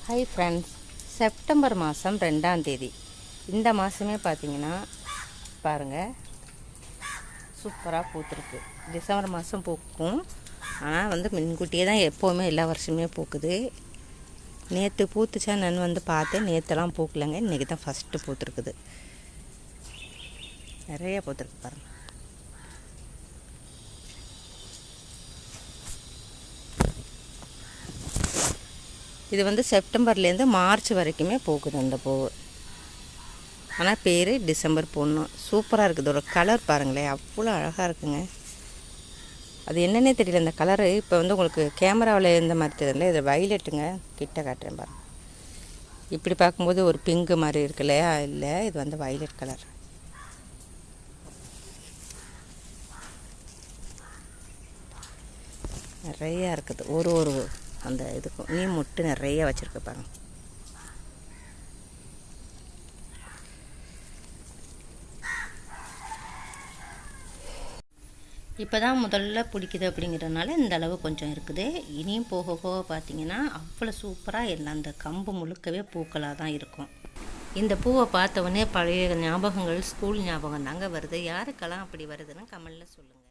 Hi friends, September மாதம் 2ஆம் தேதி. இந்த மாதமே பார்த்தீங்கன்னா பாருங்கள், சூப்பராக பூத்துருக்கு. டிசம்பர் மாதம் பூக்கும், ஆனால் முன்கூட்டியே தான் எப்போவுமே எல்லா வருஷமே பூக்குது. நேற்று பூத்துச்சா நான் பார்த்தேன், நேற்றுலாம் பூக்கலைங்க. இன்றைக்கி தான் ஃபஸ்ட்டு பூத்துருக்குது. நிறைய பூத்துருக்கு பாருங்கள். இது செப்டம்பர்லேருந்து மார்ச் வரைக்குமே பூக்குது அந்த பூ. ஆனால் பேர் டிசம்பர் பூன்னு. சூப்பராக இருக்குது. ஒரு கலர் பாருங்களேன், அவ்வளோ அழகாக இருக்குங்க. அது என்னன்னே தெரியல இந்த கலரு. இப்போ உங்களுக்கு கேமராவில் இருந்த மாதிரி தெரியல, இது வைலட்டுங்க. கிட்ட காட்டுறேன் பாருங்கள். இப்படி பார்க்கும்போது ஒரு பிங்கு மாதிரி இருக்கு இல்லையா? இல்லை, இது வைலட் கலர். நிறையா இருக்குது. ஒரு அந்த இதுக்கும் நீ முட்டு நிறைய வச்சுருக்க பாருங்க. இப்போ தான் முதல்ல பிடிக்குது அப்படிங்கிறதுனால இந்த அளவு கொஞ்சம் இருக்குது. இனியும் போக போக பார்த்தீங்கன்னா அவ்வளோ சூப்பராக எல்லாம் அந்த கம்பு முழுக்கவே பூக்களாக தான் இருக்கும். இந்த பூவை பார்த்தவொடனே பழைய ஞாபகங்கள், ஸ்கூல் ஞாபகம் தாங்க வருது. யாருக்கெல்லாம் அப்படி வருதுன்னு கமெண்டில் சொல்லுங்கள்.